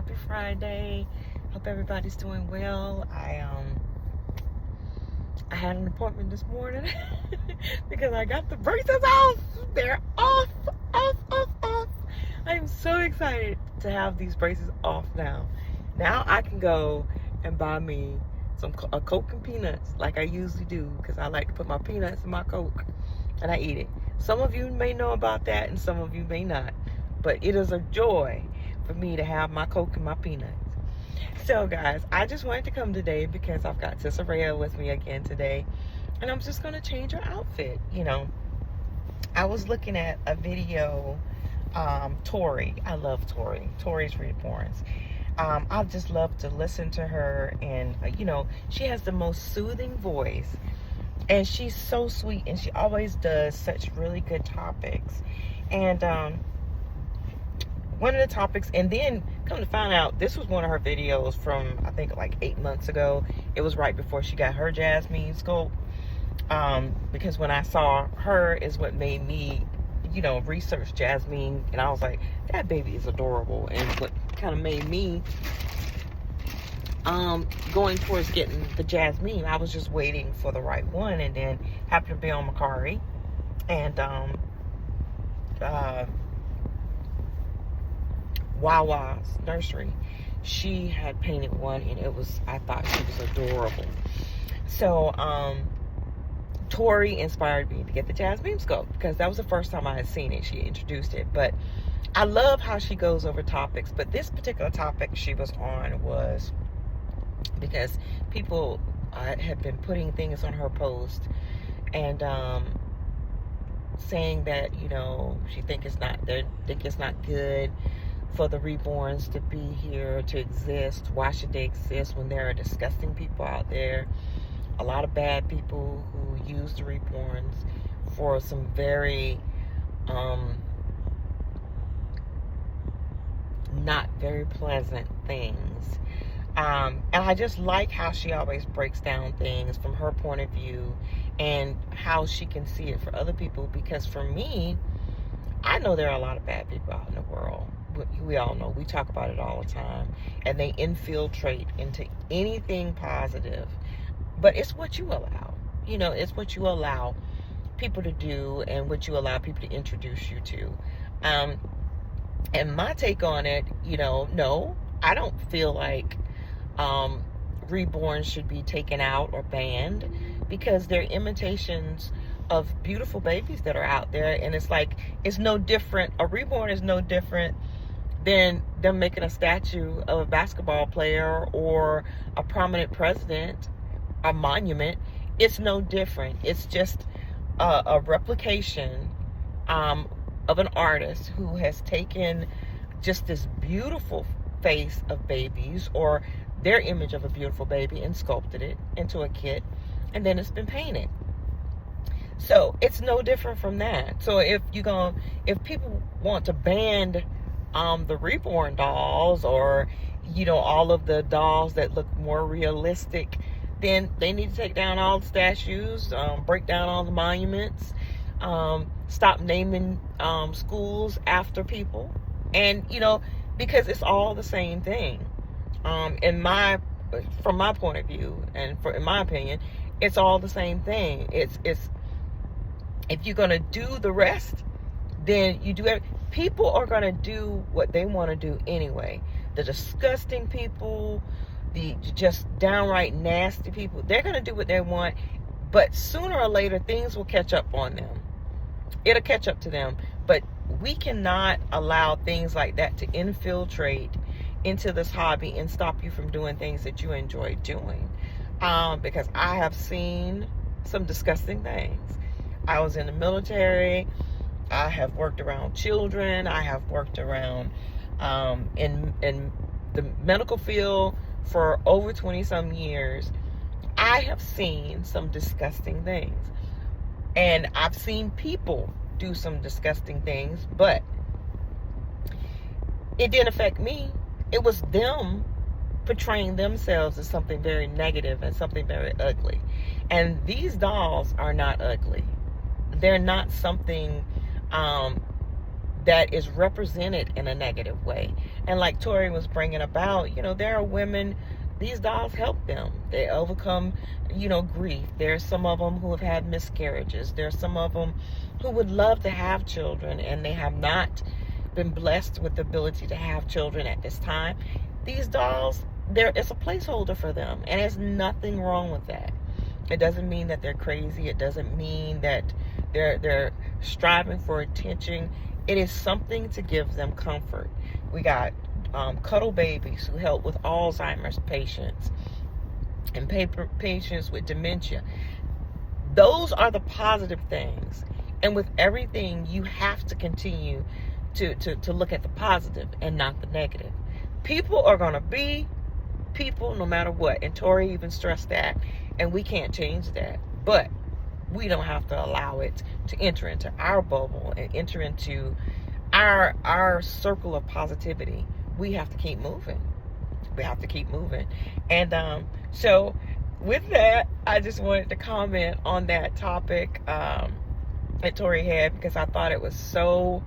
Happy Friday. Hope everybody's doing well. I had an appointment this morning because I got the braces off. They're off, off, off, off. I'm so excited to have these braces off now. Now I can go and buy me a Coke and peanuts like I usually do, because I like to put my peanuts in my Coke and I eat it. Some of you may know about that and some of you may not, but it is a joy for me to have my Coke and my peanuts. So guys, I just wanted to come today because I've got Tsireya with me again today, and I'm just going to change her outfit. I was looking at a video, Tori. I love Tori. Tori's Reborns. I just love to listen to her, and she has the most soothing voice, and she's so sweet, and she always does such really good topics. And one of the topics, and then come to find out, this was one of her videos from, I think, like 8 months ago. It was right before she got her Jasmine scope, because when I saw her is what made me research Jasmine, and I was like, that baby is adorable. And what kind of made me going towards getting the Jasmine, I was just waiting for the right one, and then happened to be on Macari, and Wawa's nursery, she had painted one, and I thought she was adorable. So Tori inspired me to get the Jasmine scope, because that was the first time I had seen it. She introduced it. But I love how she goes over topics, but this particular topic she was on was because people had been putting things on her post and saying that she think it's not good for the reborns to be here, to exist. Why should they exist when there are disgusting people out there? A lot of bad people who use the reborns for some very not very pleasant things. And I just like how she always breaks down things from her point of view and how she can see it for other people. Because for me, I know there are a lot of bad people out in the world. We all know. We talk about it all the time. And they infiltrate into anything positive. But it's what you allow. It's what you allow people to do and what you allow people to introduce you to. And my take on it, no, I don't feel like reborn should be taken out or banned, because they're imitations of beautiful babies that are out there. And it's like, it's no different. A reborn is no different than them making a statue of a basketball player or a prominent president, a monument. It's no different. It's just a replication of an artist who has taken just this beautiful face of babies, or their image of a beautiful baby, and sculpted it into a kit, and then it's been painted. So it's no different from that. So if people want to ban the reborn dolls, or all of the dolls that look more realistic, then they need to take down all the statues, break down all the monuments, stop naming schools after people, and because it's all the same thing. From my point of view, and in my opinion, it's all the same thing. It's if you're gonna do the rest, then you do it. People are gonna do what they want to do anyway. The disgusting people, the just downright nasty people, they're gonna do what they want. But sooner or later, things will catch up on them. It'll catch up to them. But we cannot allow things like that to infiltrate into this hobby and stop you from doing things that you enjoy doing. Because I have seen some disgusting things. I was in the military. I have worked around children. I have worked around in the medical field for over 20 some years. I have seen some disgusting things, and I've seen people do some disgusting things, but it didn't affect me. It was them portraying themselves as something very negative and something very ugly. And these dolls are not ugly. They're not something that is represented in a negative way. And like Tori was bringing about, there are women, these dolls help them. They overcome, grief. There's some of them who have had miscarriages. There's some of them who would love to have children and they have not been blessed with the ability to have children at this time. These dolls, it's a placeholder for them, and there's nothing wrong with that. It doesn't mean that they're crazy. It doesn't mean that they're striving for attention. It is something to give them comfort. We got cuddle babies who help with Alzheimer's patients and patients with dementia. Those are the positive things. And with everything, you have to continue to look at the positive and not the negative. People are going to be people no matter what. And Tori even stressed that. And we can't change that. But we don't have to allow it to enter into our bubble and enter into our circle of positivity. We have to keep moving. We have to keep moving. And so with that, I just wanted to comment on that topic that Tori had, because I thought it was so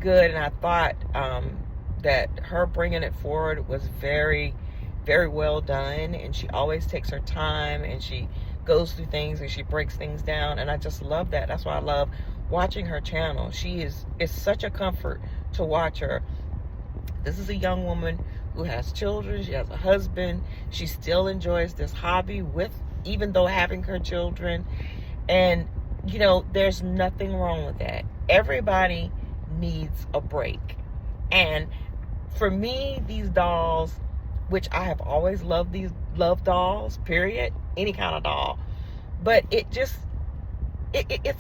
good, and I thought that her bringing it forward was very, very well done. And she always takes her time, and she goes through things and she breaks things down, and I just love that. That's why I love watching her channel. It's such a comfort to watch her. This is a young woman who has children. She has a husband. She still enjoys this hobby even though having her children. And there's nothing wrong with that. Everybody needs a break. And for me, these dolls, which I have always loved dolls, period, any kind of doll, but it's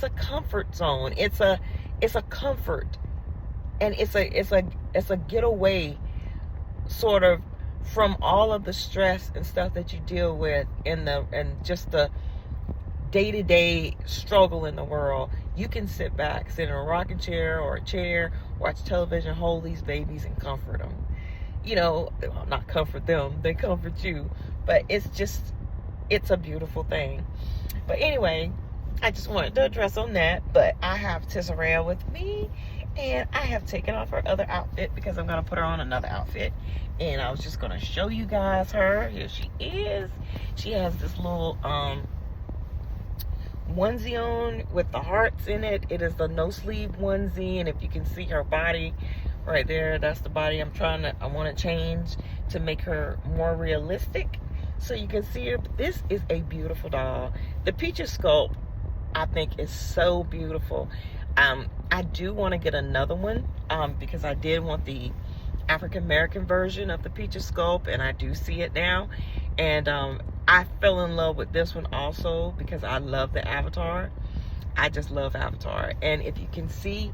a comfort zone. It's a comfort, and it's a getaway sort of from all of the stress and stuff that you deal with and just the day-to-day struggle in the world. You can sit back, sit in a rocking chair or a chair, watch television, hold these babies and comfort them. Not comfort them, they comfort you. But it's a beautiful thing. But anyway, I just wanted to address on that. But I have Tsireya with me, and I have taken off her other outfit because I'm going to put her on another outfit. And I was just going to show you guys her. Here she is. She has this little onesie on with the hearts in it. It is the no sleeve onesie, and if you can see her body right there, that's the body I want to change to make her more realistic so you can see her. But this is a beautiful doll. The Peaches sculpt, I think, is so beautiful. I do want to get another one because I did want the African American version of the Peaches sculpt, and I do see it now. And I fell in love with this one also because I love the avatar. I just love Avatar. And if you can see,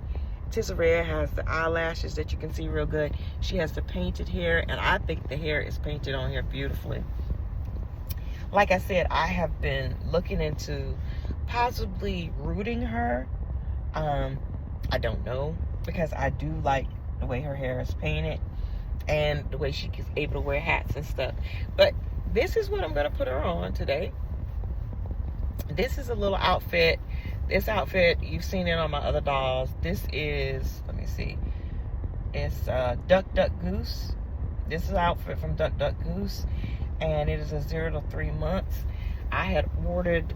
Tsireya has the eyelashes that you can see real good. She has the painted hair, and I think the hair is painted on here beautifully. Like I said, I have been looking into possibly rooting her. I don't know, because I do like the way her hair is painted and the way she is able to wear hats and stuff. But this is what I'm going to put her on today. This is a little outfit. This outfit, you've seen it on my other dolls. This is, let me see. It's Duck Duck Goose. This is an outfit from Duck Duck Goose. And it is a 0 to 3 months. I had ordered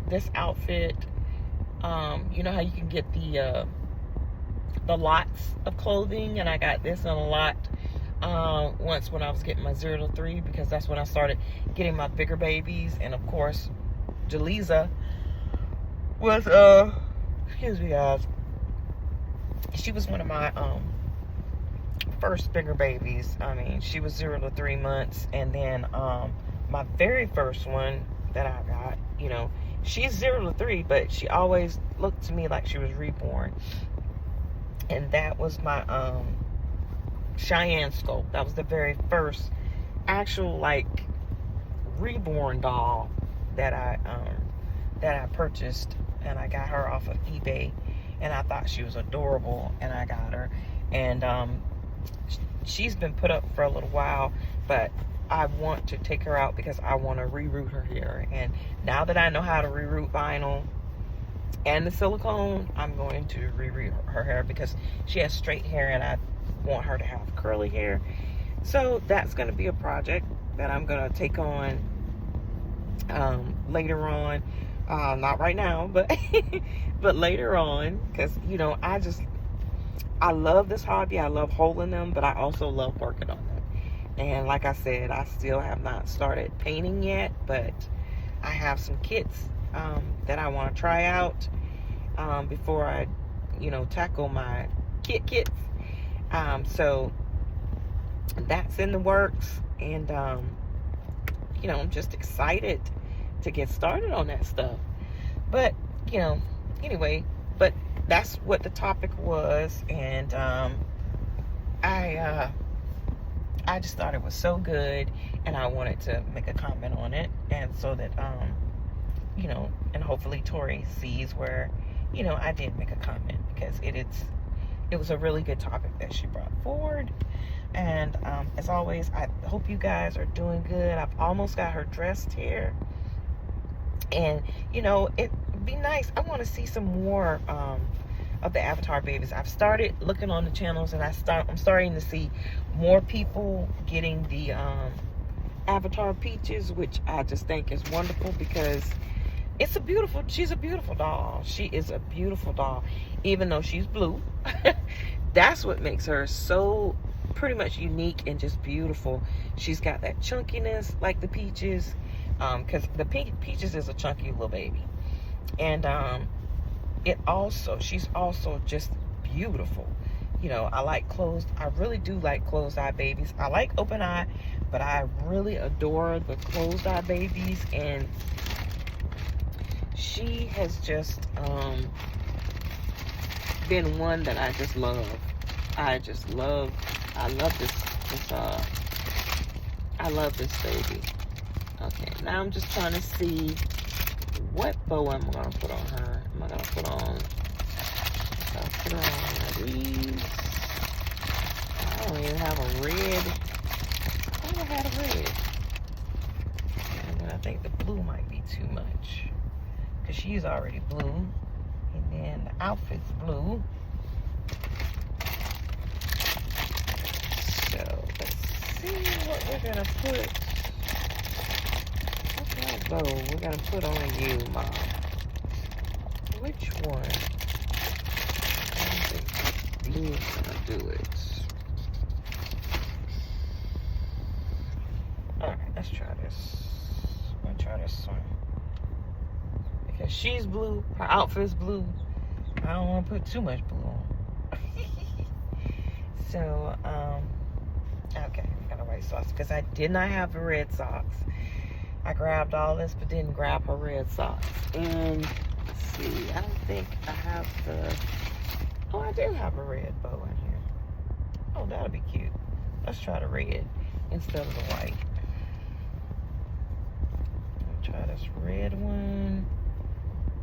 this outfit. You know how you can get the lots of clothing, and I got this in a lot once when I was getting my 0 to 3, because that's when I started getting my bigger babies. And of course, Jaleesa was excuse me guys, she was one of my first bigger babies. I mean, she was 0 to 3 months, and then my very first one that I got, you know, she's 0 to 3, but she always looked to me like she was reborn. And that was my Cheyenne sculpt. That was the very first actual like reborn doll that I purchased, and I got her off of eBay, and I thought she was adorable, and I got her. And she's been put up for a little while, but I want to take her out because I want to reroot her hair. And now that I know how to reroot vinyl, and the silicone, I'm going to re her hair because she has straight hair and I want her to have curly hair. So that's going to be a project that I'm going to take on later on. Not right now, but but later on, because you know, I love this hobby. I love holding them, but I also love working on them. And like I said, I still have not started painting yet, but I have some kits that I want to try out before I, you know, tackle my kits. So that's in the works, and you know, I'm just excited to get started on that stuff. But you know, anyway, but that's what the topic was, and I just thought it was so good, and I wanted to make a comment on it, and so that you know, and hopefully Tori sees where, you know, I did make a comment, because it was a really good topic that she brought forward. And as always, I hope you guys are doing good. I've almost got her dressed here, and you know, it'd be nice. I want to see some more of the Avatar babies. I've started looking on the channels, and I'm starting to see more people getting the Avatar Peaches, which I just think is wonderful, because she's a beautiful doll. She is a beautiful doll, even though she's blue. That's what makes her so pretty much unique and just beautiful. She's got that chunkiness like the Peaches, because the Peaches is a chunky little baby, and she's also just beautiful. You know, I really do like closed eye babies. I like open eye, but I really adore the closed eye babies, and she has just been one that I just love. I love this baby. Okay, now I'm just trying to see what bow I'm gonna put on her. Am I gonna put on one of these? I don't even have a red. I never had a red. And I think the blue might be too much, because she's already blue, and then the outfit's blue. So let's see what we're gonna put. What kind of bow we're gonna put on you, Mom? Which one? I don't think blue's gonna do it. Alright, let's try this. I'm gonna try this one. Because she's blue, her outfit's blue. I don't want to put too much blue on. So, okay, I got a white socks, because I did not have the red socks. I grabbed all this, but didn't grab her red socks. And, let's see, I don't think I have oh, I do have a red bow in here. Oh, that'll be cute. Let's try the red instead of the white. I'll try this red one.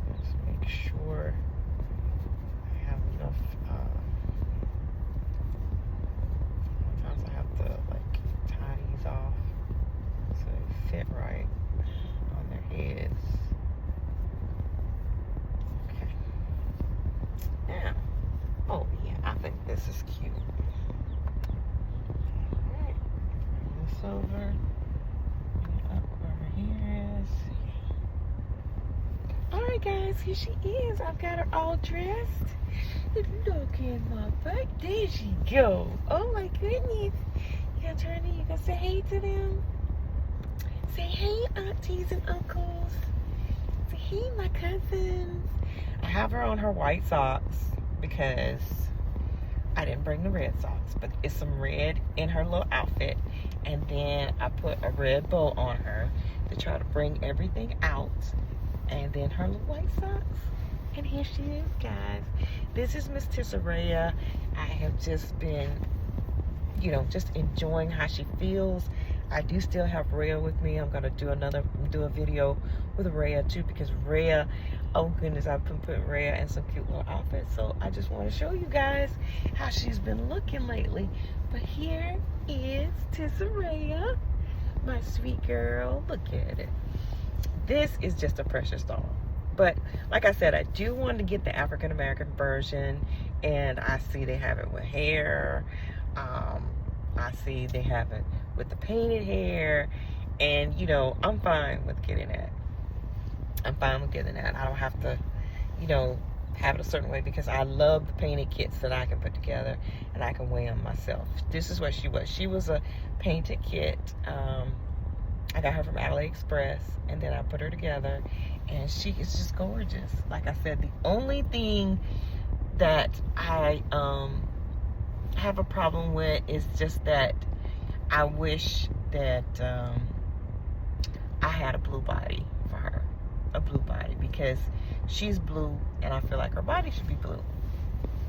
Let's make sure I have enough. Sometimes I have to like tie these off so they fit right on their heads. Okay. Now, oh yeah, I think this is cute. Alright, bring this over. Up where her hair is. Alright guys, here she is. I've got her all dressed. Look at my butt. There she go. Oh my goodness. You gonna turn in, you gonna say hey to them? Say hey, aunties and uncles. Say hey, my cousins. I have her on her white socks because I didn't bring the red socks, but it's some red in her little outfit. And then I put a red bow on her to try to bring everything out. And then her little white socks. And here she is, guys. This is Miss Tsireya. I have just been, you know, just enjoying how she feels. I do still have Rhea with me. I'm gonna do a video with Rhea too, because Rhea, oh goodness, I've been putting Rhea in some cute little outfits. So I just want to show you guys how she's been looking lately. But here is Tsireya, my sweet girl. Look at it. This is just a precious doll. But like I said, I do want to get the African American version, and I see they have it with hair. I see they have it with the painted hair, and you know, I'm fine with getting that. I'm fine with getting that. I don't have to, you know, have it a certain way, because I love the painted kits that I can put together and I can wear them myself. This is what she was. She was a painted kit. I got her from AliExpress, and then I put her together, and she is just gorgeous. Like I said, the only thing that I have a problem with is just that I wish that I had a blue body for her. A blue body, because she's blue and I feel like her body should be blue,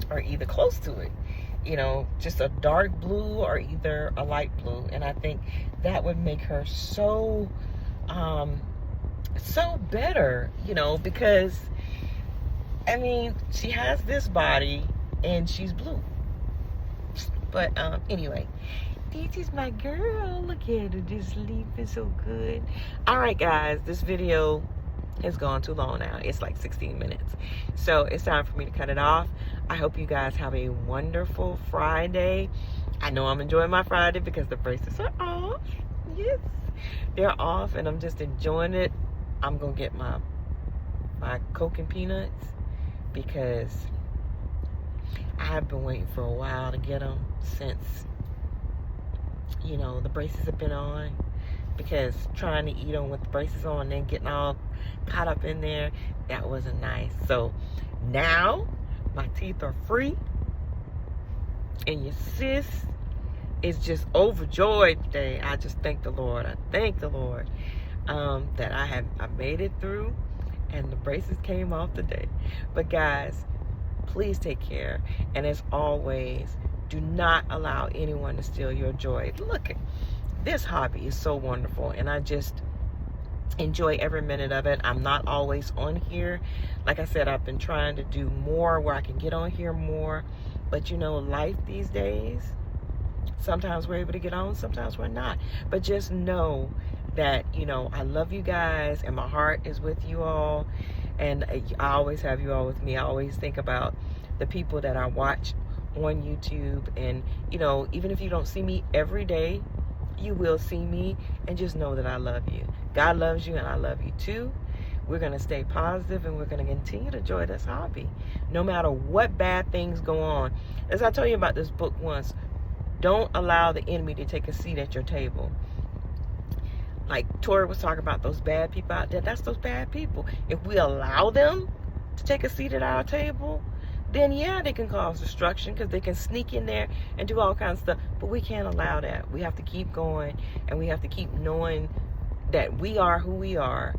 or either close to it, you know, just a dark blue or either a light blue. And I think that would make her so so better, you know, because I mean, she has this body and she's blue. But anyway, this is my girl. Look at her, just sleeping so good. All right, guys, this video has gone too long now. It's like 16 minutes. So it's time for me to cut it off. I hope you guys have a wonderful Friday. I know I'm enjoying my Friday because the bracelets are off. Yes, they're off, and I'm just enjoying it. I'm gonna get my Coke and peanuts, because I have been waiting for a while to get them since, you know, the braces have been on. Because trying to eat them with the braces on and then getting all caught up in there, that wasn't nice. So now my teeth are free, and your sis is just overjoyed today. I just thank the Lord. I thank the Lord that I made it through, and the braces came off today. But guys, please take care, and as always, do not allow anyone to steal your joy. Look at this hobby, is so wonderful, and I just enjoy every minute of it. I'm not always on here. Like I said, I've been trying to do more where I can get on here more, but you know, life these days, sometimes we're able to get on, sometimes we're not. But just know that, you know, I love you guys, and my heart is with you all, and I always have you all with me. I always think about the people that I watch on YouTube, and you know, even if you don't see me every day, you will see me, and just know that I love you. God loves you, and I love you too. We're going to stay positive, and we're going to continue to enjoy this hobby no matter what bad things go on. As I told you about this book once, don't allow the enemy to take a seat at your table. Like Tori was talking about, those bad people out there, that's those bad people. If we allow them to take a seat at our table, then yeah, they can cause destruction, because they can sneak in there and do all kinds of stuff. But we can't allow that. We have to keep going, and we have to keep knowing that we are who we are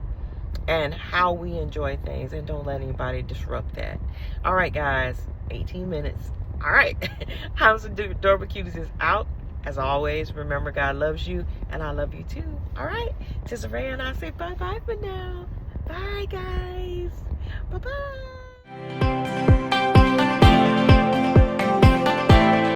and how we enjoy things, and don't let anybody disrupt that. All right, guys, 18 minutes. All right, House of Adorable Cuties is out. As always, remember, God loves you, and I love you too. All right, Tsireya, and I say bye-bye for now. Bye, guys. Bye-bye.